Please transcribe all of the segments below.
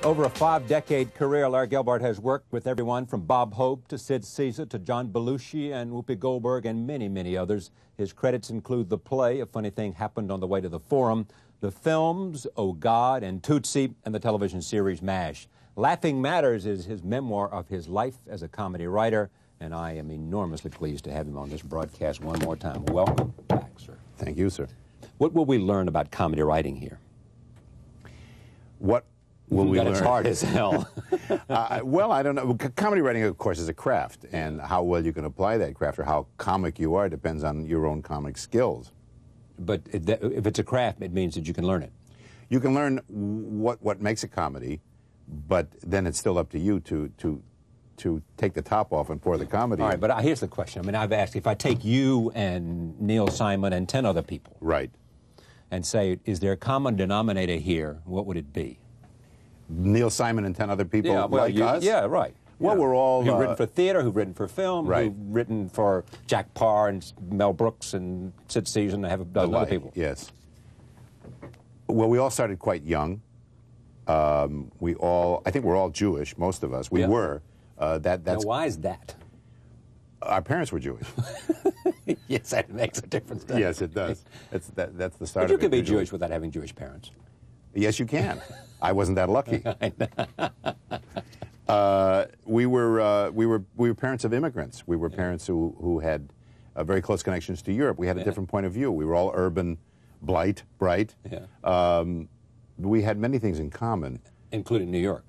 Over a 5-decade career, Larry Gelbart has worked with everyone from Bob Hope to Sid Caesar to John Belushi and Whoopi Goldberg and many, many others. His credits include the play, A Funny Thing Happened on the Way to the Forum, the films, Oh God and Tootsie, and the television series MASH. Laughing Matters is his memoir of his life as a comedy writer, and I am enormously pleased to have him on this broadcast one more time. Welcome back, sir. Thank you, sir. What will we learn about comedy writing here? What will we learn? It's hard as hell. Well, I don't know. Comedy writing, of course, is a craft, and how well you can apply that craft or how comic you are depends on your own comic skills. But if it's a craft, it means that you can learn it. You can learn what makes a comedy, but then it's still up to you to take the top off and pour the comedy All in. right, but here's the question. I mean, I've asked, if I take you and Neil Simon and 10 other people, right, and say, is there a common denominator here, what would it be? Neil Simon and 10 other people like us? Yeah, right. Well, we're all... Who've written for theater, who've written for film, right, who've written for Jack Parr and Mel Brooks and Sid Caesar, and I have a dozen other people. Yes. Well, we all started quite young. I think we're all Jewish, most of us. We were. That's now, why is that? Our parents were Jewish. Yes, that makes a difference. Yes, it does. That's the start But you of it. can be Jewish without having Jewish parents. Yes, you can. I wasn't that lucky. We were parents of immigrants. We were parents who had very close connections to Europe. We had a different point of view. We were all urban, bright. Yeah. We had many things in common, including New York.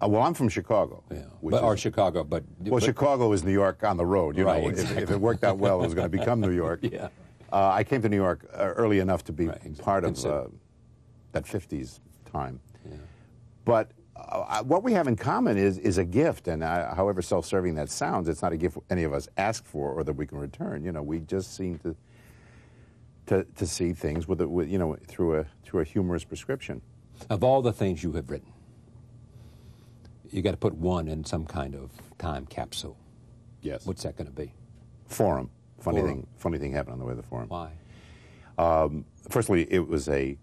Well, I'm from Chicago. Yeah. Chicago, but... Well, Chicago is New York on the road. You right, know, exactly. if it worked out well, it was going to become New York. Yeah. I came to New York early enough to be part of that 50s time. Yeah. But what we have in common is a gift, and however self-serving that sounds, it's not a gift any of us ask for or that we can return. You know, we just seem to see things with you know, through a humorous prescription. Of all the things you have written, you got to put one in some kind of time capsule. Yes. What's that going to be? Forum. Funny thing happened on the way to the Forum. Why? Firstly, it was a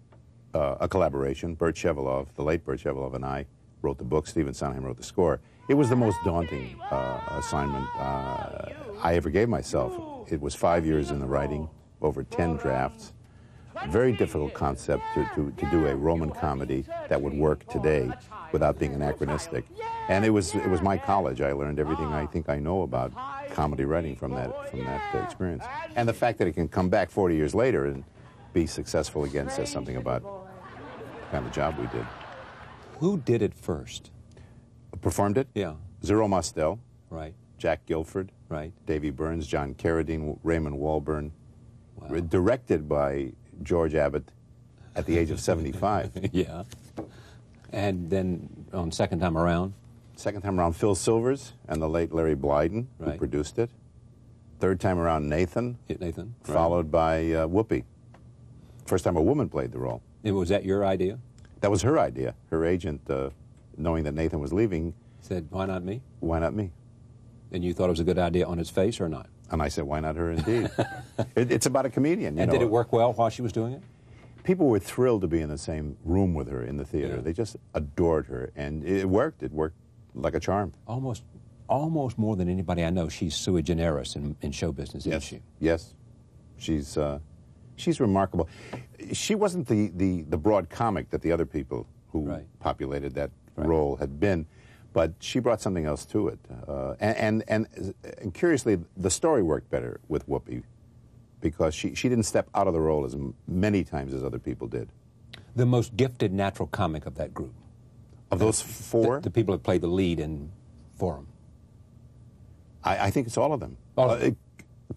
collaboration. Burt Shevelov, the late Burt Shevelov, and I wrote the book. Stephen Sondheim wrote the score. It was the most daunting assignment I ever gave myself. It was 5 years in the writing, over 10 drafts. Very difficult concept to do a Roman comedy that would work today without being anachronistic. And it was my college. I learned everything I think I know about comedy writing from that experience. And the fact that it can come back 40 years later and be successful again says something about the kind of job we did. Who did it first? Performed it? Yeah. Zero Mostel. Right. Jack Guilford. Right. Davy Burns, John Carradine, Raymond Walburn. Wow. Directed by George Abbott at the age of 75. Yeah. And then on second time around? Second time around, Phil Silvers and the late Larry Blyden, who produced it. Third time around, Nathan. Nathan. Followed by Whoopi. First time a woman played the role. And was that your idea? That was her idea. Her agent, knowing that Nathan was leaving, said, why not me? Why not me? And you thought it was a good idea on its face or not? And I said, why not her indeed? It's about a comedian. And did it work well while she was doing it? People were thrilled to be in the same room with her in the theater. Yeah. They just adored her, and it worked. It worked like a charm. Almost more than anybody I know, she's sui generis in show business, isn't she? Yes. She's remarkable. She wasn't the broad comic that the other people who populated that role had been, but she brought something else to it. And curiously, the story worked better with Whoopi because she didn't step out of the role as many times as other people did. The most gifted natural comic of that group? Of those four? The people that play the lead in Forum. I think it's all of them.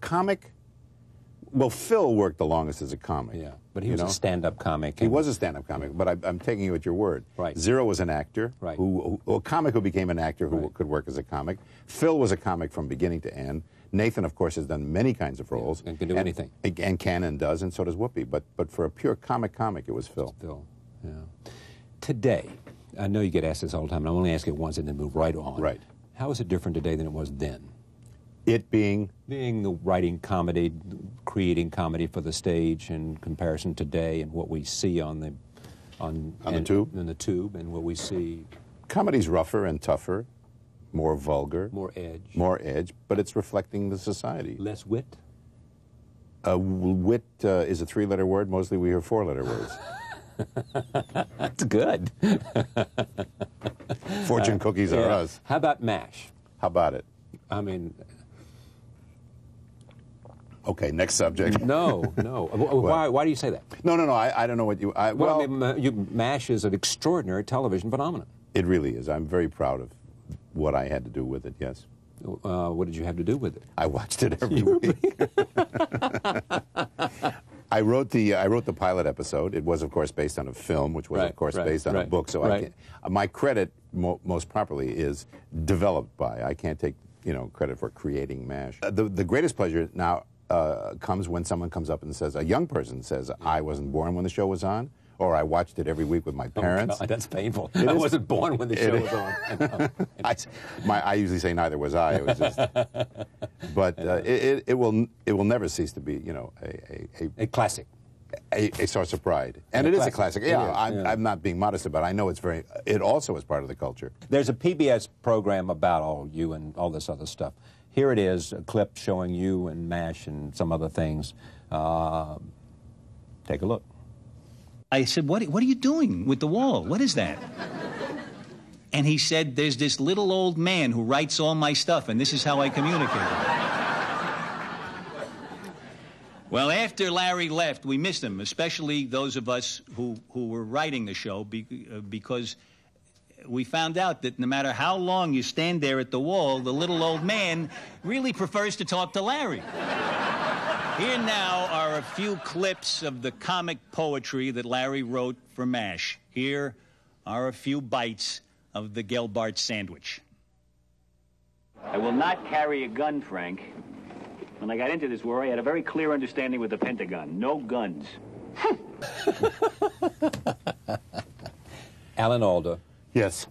Comic... Well, Phil worked the longest as a comic. Yeah, but he was a stand-up comic. He was a stand-up comic, but I'm taking you at your word. Right. Zero was an actor, a comic who became an actor who could work as a comic. Phil was a comic from beginning to end. Nathan, of course, has done many kinds of roles. And can do anything. And can and does, and so does Whoopi. But for a pure comic, it was Phil. Phil, yeah. Today, I know you get asked this all the time, and I only ask it once and then move right on. Right. How is it different today than it was then? It being? Being the writing comedy, creating comedy for the stage in comparison today and what we see on the tube? In the tube, and what we see Comedy's rougher and tougher, more vulgar. More edge. More edge, but it's reflecting the society. Less wit? Wit is a three-letter word. Mostly we hear four-letter words. That's good. Fortune cookies are us. How about MASH? How about it? I mean... Okay, next subject. No. Why do you say that? No. I don't know what you... Well, I mean, MASH is an extraordinary television phenomenon. It really is. I'm very proud of what I had to do with it, yes. What did you have to do with it? I watched it every week. I wrote the pilot episode. It was, of course, based on a film, which was, of course, based on a book. So my credit, most properly, is developed by. I can't take credit for creating MASH. The greatest pleasure now comes when someone comes up and says, a young person says, I wasn't born when the show was on, or I watched it every week with my parents. Oh, God, that's painful. I wasn't born when the show was on. I usually say neither was I. It was just, but it will never cease to be, a classic, a source of pride, and it is a classic. Yeah, I'm not being modest about it. I know it also is part of the culture. There's a PBS program about all you and all this other stuff. Here it is, a clip showing you and MASH and some other things. Take a look. I said, what are you doing with the wall? What is that? And he said, there's this little old man who writes all my stuff, and this is how I communicate. Well, after Larry left, we missed him, especially those of us who were writing the show, because we found out that no matter how long you stand there at the wall, the little old man really prefers to talk to Larry. Here now are a few clips of the comic poetry that Larry wrote for MASH. Here are a few bites of the Gelbart sandwich. I will not carry a gun, Frank. When I got into this war, I had a very clear understanding with the Pentagon. No guns. Alan Alda. Yes.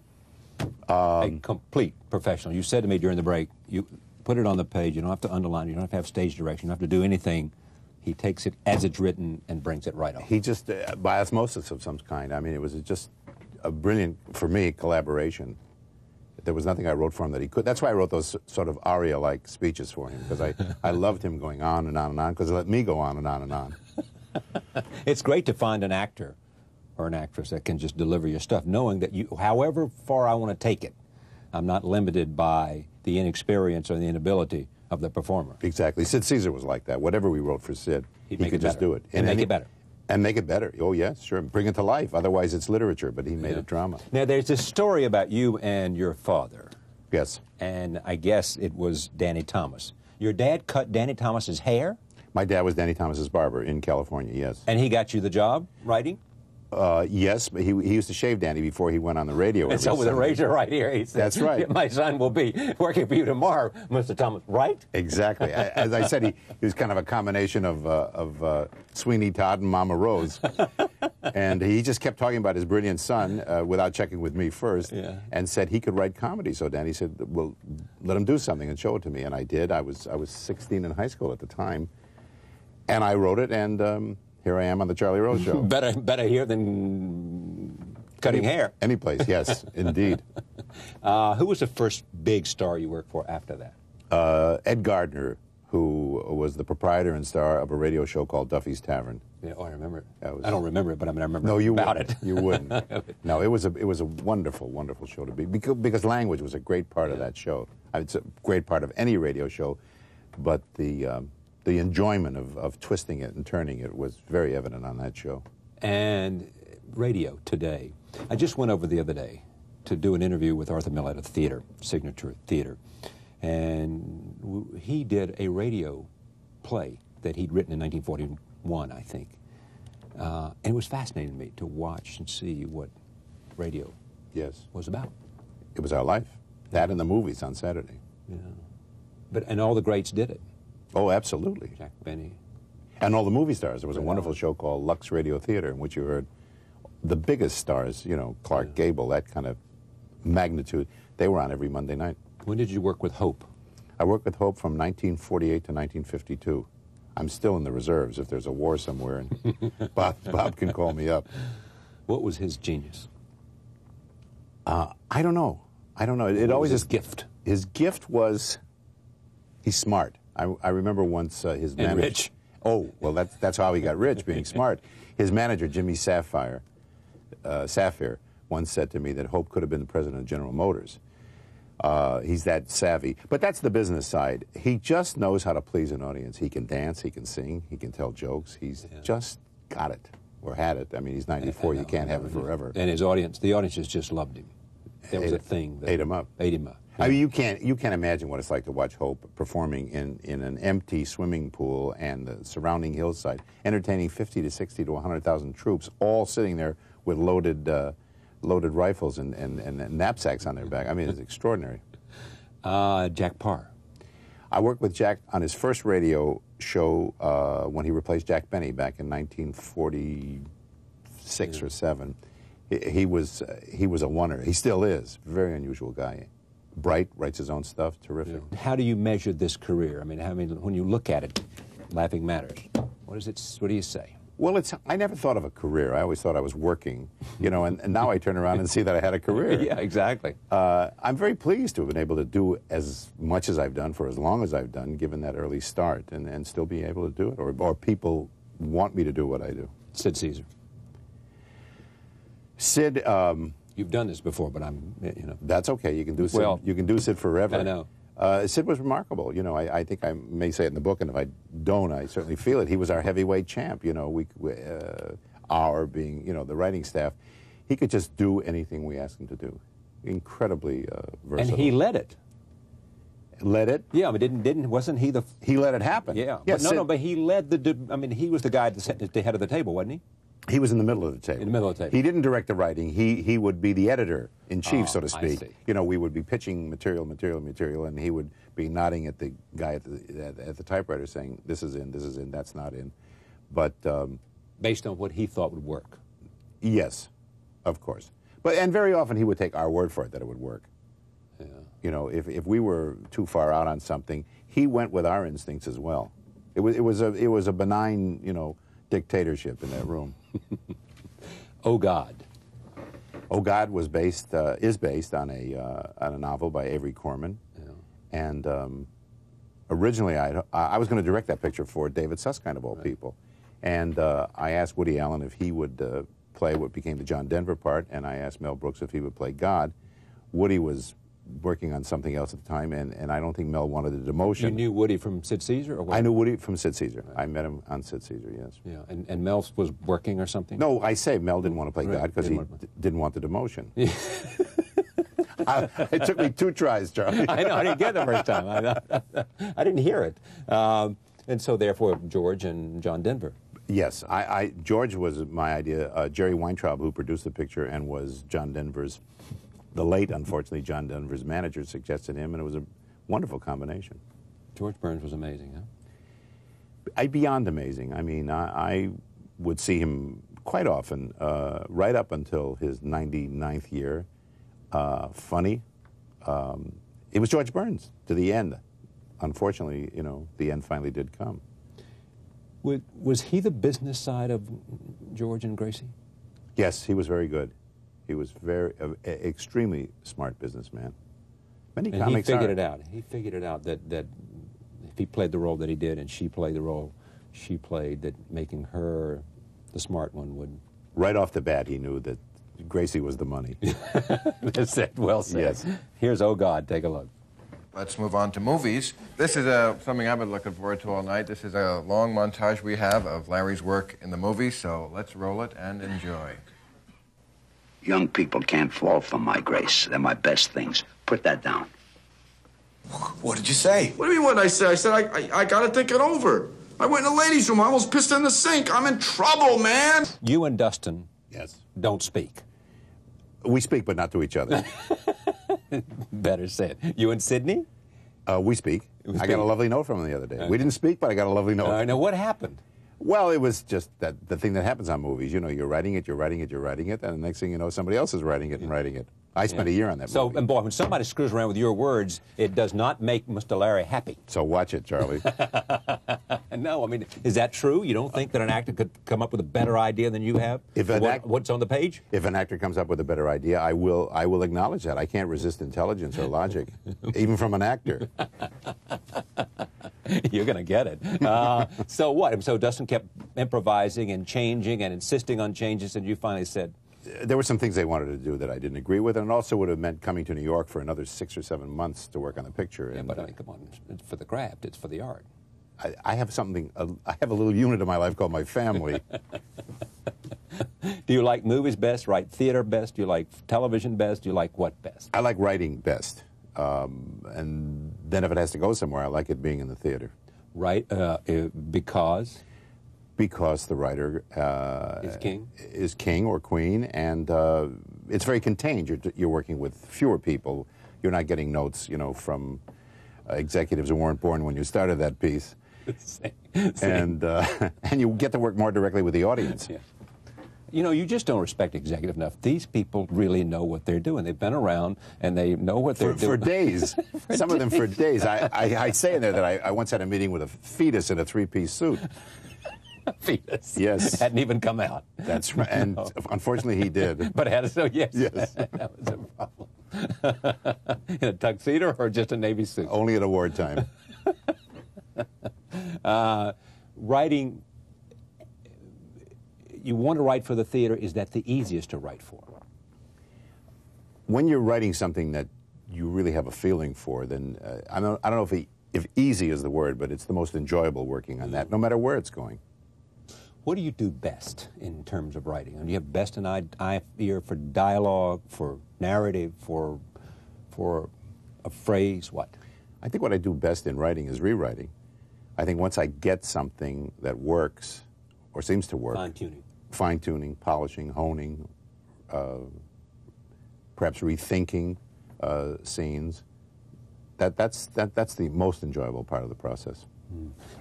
A complete professional. You said to me during the break, you put it on the page. You don't have to underline. You don't have to have stage direction. You don't have to do anything. He takes it as it's written and brings it right on. He just, by osmosis of some kind. I mean, it was just a brilliant, for me, collaboration. There was nothing I wrote for him that he could. That's why I wrote those sort of aria-like speeches for him, because I loved him going on and on and on, because it let me go on and on and on. It's great to find an actor or an actress that can just deliver your stuff, knowing that you, however far I want to take it, I'm not limited by the inexperience or the inability of the performer. Exactly. Sid Caesar was like that. Whatever we wrote for Sid, he could just do it. And make it better. And make it better. Oh, yes, sure. Bring it to life. Otherwise, it's literature, but he made it drama. Now, there's this story about you and your father. Yes. And I guess it was Danny Thomas. Your dad cut Danny Thomas's hair? My dad was Danny Thomas's barber in California, yes. And he got you the job writing? Yes, but he used to shave Danny before he went on the radio. And so with a razor right here, he said, that's right. My son will be working for you tomorrow, Mr. Thomas, right? Exactly. As I said, he was kind of a combination of Sweeney Todd and Mama Rose. And he just kept talking about his brilliant son without checking with me first, and said he could write comedy. So Danny said, well, let him do something and show it to me. And I did. I was 16 in high school at the time. And I wrote it, and here I am on the Charlie Rose Show. Better here than cutting hair. Any place, yes, indeed. Who was the first big star you worked for after that? Ed Gardner, who was the proprietor and star of a radio show called Duffy's Tavern. Yeah, I remember it. I don't remember it, but I mean, I remember about it. You wouldn't. No, it was a wonderful, wonderful show to be, because language was a great part of that show. It's a great part of any radio show, but the enjoyment of twisting it and turning it was very evident on that show. And radio today. I just went over the other day to do an interview with Arthur Miller at a theater, Signature Theater. And he did a radio play that he'd written in 1941, I think. And it was fascinating to me to watch and see what radio was about. It was our life. That and the movies on Saturday. Yeah. And all the greats did it. Oh, absolutely. Jack Benny. And all the movie stars. There was a wonderful show called Lux Radio Theater in which you heard the biggest stars, Clark Gable, that kind of magnitude. They were on every Monday night. When did you work with Hope? I worked with Hope from 1948 to 1952. I'm still in the reserves if there's a war somewhere, and Bob can call me up. What was his genius? I don't know. It always his gift. His gift was he's smart. I remember once his manager. And rich. Oh, well, that's how he got rich, being smart. His manager, Jimmy Sapphire, once said to me that Hope could have been the president of General Motors. He's that savvy. But that's the business side. He just knows how to please an audience. He can dance, he can sing, he can tell jokes. He's just got it, or had it. I mean, he's 94, you can't have it forever. And his audience, the audiences just loved him. That was a thing. Ate him up. Ate him up. I mean, you can't imagine what it's like to watch Hope performing in an empty swimming pool and the surrounding hillside, entertaining 50 to 60 to 100,000 troops, all sitting there with loaded rifles and knapsacks on their back. I mean, it's extraordinary. Jack Parr. I worked with Jack on his first radio show when he replaced Jack Benny back in 1946 or 7. He was a wonder. He still is. Very unusual guy. Bright, writes his own stuff, terrific. Yeah. How do you measure this career? I mean, when you look at it, laughing matters. What do you say? Well, I never thought of a career. I always thought I was working, and now I turn around and see that I had a career. Yeah, exactly. I'm very pleased to have been able to do as much as I've done for as long as I've done, given that early start, and still be able to do it, or people want me to do what I do. Sid Caesar. Sid, you've done this before, but that's okay. You can do Sid. Well, you can do Sid forever. I know. Sid was remarkable. I think I may say it in the book, and if I don't, I certainly feel it. He was our heavyweight champ. Our being, the writing staff, he could just do anything we asked him to do. Incredibly versatile. And he led it. Led it? Yeah, but wasn't he the? He let it happen. Yeah. Yes, but he led he was the guy at the head of the table, wasn't he? He was in the middle of the table. In the middle of the table. He didn't direct the writing. He would be the editor-in-chief, so to speak. I see. We would be pitching material, and he would be nodding at the guy at the typewriter saying, this is in, that's not in. But based on what he thought would work. Yes, of course. And very often he would take our word for it that it would work. Yeah. If we were too far out on something, he went with our instincts as well. It was a benign, dictatorship in that room. Oh God. Oh God is based on a novel by Avery Corman, and originally I was going to direct that picture for David Susskind of all people, and I asked Woody Allen if he would play what became the John Denver part, and I asked Mel Brooks if he would play God. Woody was working on something else at the time, and I don't think Mel wanted a demotion. You knew Woody from Sid Caesar? Or what? I knew Woody from Sid Caesar. Right. I met him on Sid Caesar, yes. Yeah, and Mel was working or something? No, I say Mel didn't want to play God because he didn't want the demotion. Yeah. It took me 2 tries, Charlie. I know, I didn't get it the first time. I didn't hear it. And so, therefore, George and John Denver. Yes, George was my idea. Jerry Weintraub, who produced the picture and was John Denver's, the late, unfortunately, John Denver's manager, suggested him, and it was a wonderful combination. George Burns was amazing, huh? Beyond amazing. I mean, I would see him quite often, right up until his 99th year. Funny. It was George Burns to the end. Unfortunately, the end finally did come. Was he the business side of George and Gracie? Yes, he was very good. He was extremely smart businessman. Many and comics he figured it out. He figured it out that if he played the role that he did and she played the role she played, that making her the smart one would... Right off the bat, he knew that Gracie was the money. That's it. Well said. Yes. Here's Oh God. Take a look. Let's move on to movies. This is something I've been looking forward to all night. This is a long montage we have of Larry's work in the movie, so let's roll it and enjoy. Young people can't fall from my grace. They're my best things. Put that down. What did you say? What do you mean what I said? I said I gotta think it over. I went in the ladies' room. I almost pissed in the sink. I'm in trouble, man. You and Dustin don't speak. We speak, but not to each other. Better said. You and Sidney? We speak. I got a lovely note from him the other day. We didn't speak, but I got a lovely note. Now, what happened? Well, it was just that the thing that happens on movies. You know, you're writing it, and the next thing you know, somebody else is writing it and writing it. I spent a year on that movie. And boy, when somebody screws around with your words, it does not make Mr. Larry happy. So watch it, Charlie. No, I mean, is that true? You don't think that an actor could come up with a better idea than you have? What's on the page? If an actor comes up with a better idea, I will acknowledge that. I can't resist intelligence or logic, even from an actor. You're going to get it. So what? So Dustin kept improvising and changing and insisting on changes, and you finally said... There were some things they wanted to do that I didn't agree with, and it also would have meant coming to New York for another 6 or 7 months to work on the picture. Yeah, but I mean, come on, it's for the craft, it's for the art. I have something, I have a little unit in my life called my family. Do you like movies best, write theater best? Do you like television best? Do you like what best? I like writing best. And then if it has to go somewhere, I like it being in the theater. Right, because? Because the writer is king or queen, and it's very contained. You're working with fewer people. You're not getting notes, you know, from executives who weren't born when you started that piece. And you get to work more directly with the audience. Yeah. You know, you just don't respect executive enough. These people really know what they're doing. They've been around, and they know what they're doing. For days. Some of them for days. I say in there that I once had a meeting with a fetus in a 3-piece suit. Fetus. Yes. Hadn't even come out. That's right. And unfortunately, he did. But had so yes. Yes. That was a problem. In a tuxedo or just a Navy suit? Only at award time. Writing, you want to write for the theater. Is that the easiest to write for? When you're writing something that you really have a feeling for, then I don't know if easy is the word, but it's the most enjoyable working on that, no matter where it's going. What do you do best in terms of writing? Do you have best an eye ear for dialogue, for narrative, for a phrase? What? I think what I do best in writing is rewriting. I think once I get something that works or seems to work, fine-tuning, polishing, honing, perhaps rethinking scenes. That's the most enjoyable part of the process.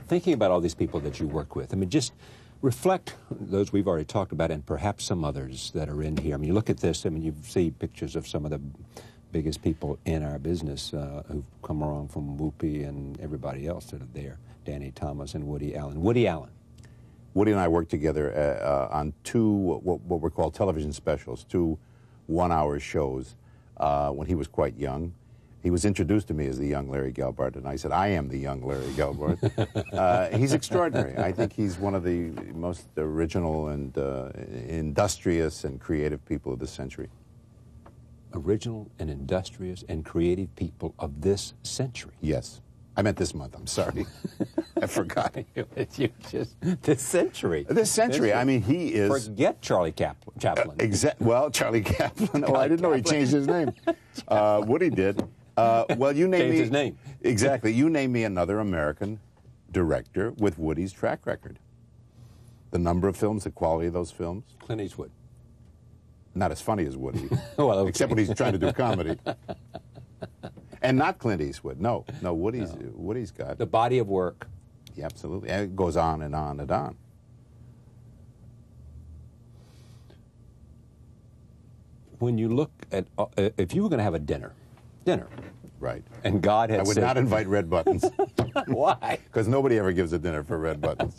Thinking about all these people that you work with, I mean, just reflect those we've already talked about and perhaps some others that are in here. I mean, you look at this, I mean, you see pictures of some of the biggest people in our business who've come along, from Whoopi and everybody else that are there, Danny Thomas and Woody Allen. Woody Allen. Woody and I worked together on two what were called television specials, 2 one-hour shows when he was quite young. He was introduced to me as the young Larry Gelbart, and I said, I am the young Larry Gelbart. He's extraordinary. I think he's one of the most original and industrious and creative people of this century. Original and industrious and creative people of this century? Yes. I meant this month, I'm sorry. I forgot. You just, this century. This century. I mean, he is... Forget Charlie Chaplin. Well, Charlie Chaplin. Oh, I didn't know he changed his name. Woody did. Well, you named me... his name. Exactly. You named me another American director with Woody's track record. The number of films, the quality of those films. Clint Eastwood. Not as funny as Woody. Well, okay. Except when he's trying to do comedy. And not Clint Eastwood. No, Woody's got... The body of work. Yeah, absolutely. And it goes on and on and on. When you look at... if you were going to have a dinner... Right. And God had I would said... not invite Red Buttons. Why? Because nobody ever gives a dinner for Red Buttons.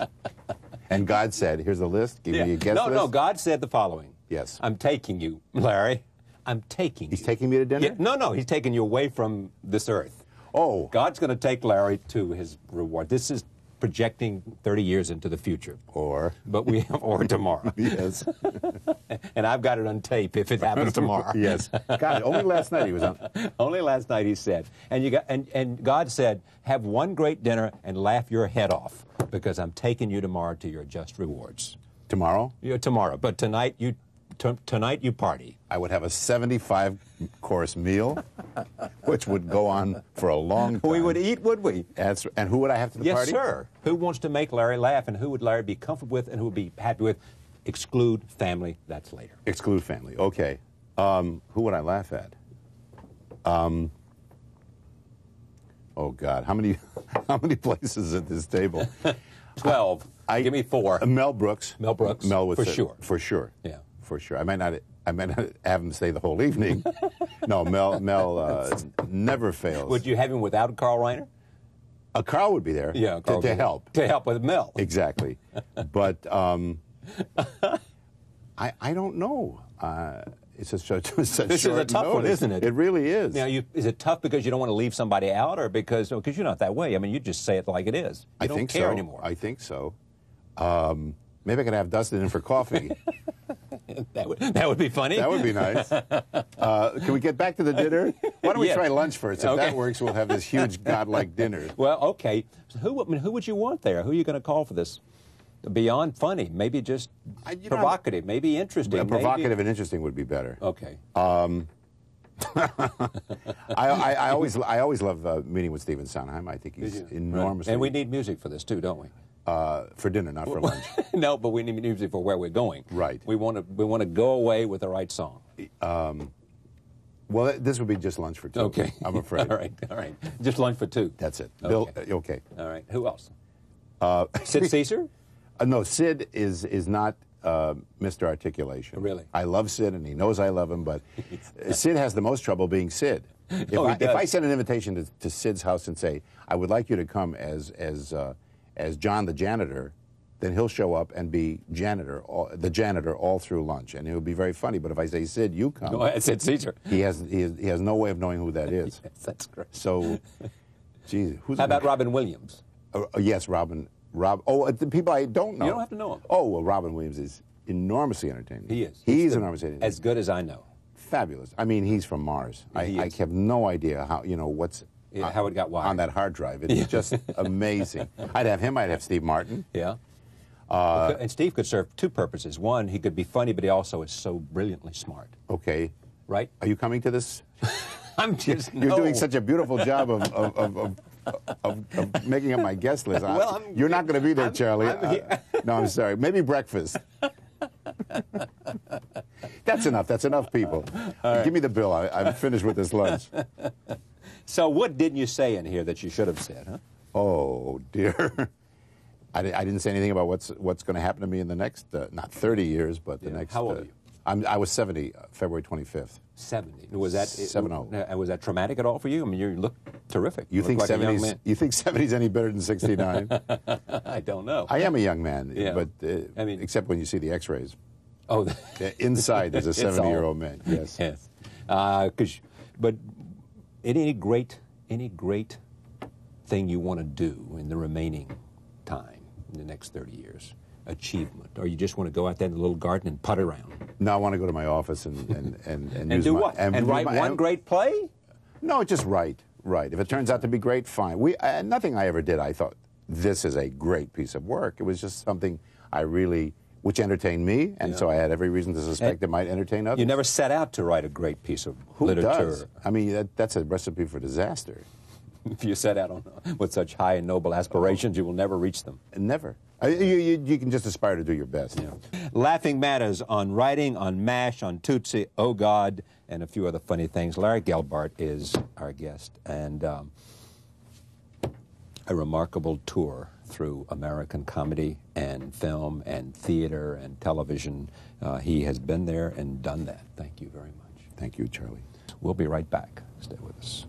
And God said, here's the list. Give me a guest list. No, God said the following. Yes. I'm taking you, Larry. I'm taking you. He's taking me to dinner? Yeah, no, he's taking you away from this earth. Oh. God's going to take Larry to his reward. This is projecting 30 years into the future. Or tomorrow. Yes. And I've got it on tape if it happens tomorrow. Yes. God, only last night he was on. Only last night he said. And God said, have one great dinner and laugh your head off, because I'm taking you tomorrow to your just rewards. Tomorrow? Yeah, tomorrow. But tonight you party. I would have a 75-course meal, which would go on for a long time. We would eat, would we? And who would I have to the party? Yes, sir. Who wants to make Larry laugh, and who would Larry be comfortable with, and who would be happy with? Exclude family. That's later. Exclude family. Okay. Who would I laugh at? Oh God, how many places at this table? 12. Give me 4. Mel Brooks. Mel Brooks. Mel would for say- sure. For sure. Yeah. For sure. I might not have him stay the whole evening. No, Mel never fails. Would you have him without Carl Reiner? Carl would be there. Yeah, Carl to would be help. there. To help with Mel. Exactly. But I don't know. It's such This is a short tough one, notice. isn't it? It really is. Now, is it tough because you don't want to leave somebody out, or because you're not that way? I mean, you just say it like it is. You don't care anymore. I think so. Maybe I could have Dustin in for coffee. That would be funny. That would be nice. Can we get back to the dinner? Why don't we try lunch first? If that works, we'll have this huge godlike dinner. Well, okay. So who would you want there? Who are you going to call for this? Beyond funny, maybe just provocative, maybe interesting. Provocative and interesting would be better. Okay. I always love meeting with Stephen Sondheim. I think he's enormously. Right. And we need music for this too, don't we? For dinner, not for lunch. No, but we need music for where we're going. Right. We want to go away with the right song. Well, this would be just lunch for 2. Okay. I'm afraid. All right. Just lunch for 2. That's it. Okay. Bill, okay. All right. Who else? Sid Caesar? No, Sid is not Mr. Articulation. Really? I love Sid, and he knows I love him, but Sid has the most trouble being Sid. If I send an invitation to Sid's house and say, I would like you to come as John the janitor, then he'll show up and be the janitor all through lunch, and it would be very funny. But if I say, Sid, you come. No, I said Caesar. He has no way of knowing who that is. Yes, that's great. So, geez. How about Robin Williams? Yes, Robin. The people I don't know. You don't have to know him. Oh, well, Robin Williams is enormously entertaining. He is. He's enormously entertaining. As good as I know. Fabulous. I mean, he's from Mars. I have no idea how how it got wired on that hard drive. It's just amazing. I'd have him. I'd have Steve Martin. Yeah. And Steve could serve 2 purposes. One, he could be funny, but he also is so brilliantly smart. Okay. Right? Are you coming to this? I'm just. You're doing such a beautiful job of making up my guest list. Well, you're not going to be there, Charlie. No, I'm sorry. Maybe breakfast. That's enough. That's enough, people. Right. Give me the bill. I'm finished with this lunch. So what didn't you say in here that you should have said, huh? Oh, dear. I didn't say anything about what's going to happen to me in the next, not 30 years, but the next. How old are you? I was 70, February 25th. 70. Was that 70? Was that traumatic at all for you? I mean, you look terrific. You think like 70s? You think 70's any better than 69? I don't know. I am a young man, yeah. but except when you see the X-rays. Oh, inside there's a 70-year-old man. Yes. Yes. But any great thing you want to do in the remaining time in the next 30 years? Achievement, or you just want to go out there in the little garden and putt around? No, I want to go to my office and do what? And write one great play? No, just write. If it turns out to be great, fine. Nothing I ever did, I thought this is a great piece of work. It was just something which entertained me, and so I had every reason to suspect it might entertain others. You never set out to write a great piece of Who literature. Does? I mean, that's a recipe for disaster. If you set out with such high and noble aspirations, you will never reach them. Never. You can just aspire to do your best. Yeah. Laughing Matters on writing, on MASH, on Tootsie, Oh God, and a few other funny things. Larry Gelbart is our guest, and a remarkable tour through American comedy and film and theater and television. He has been there and done that. Thank you very much. Thank you, Charlie. We'll be right back. Stay with us.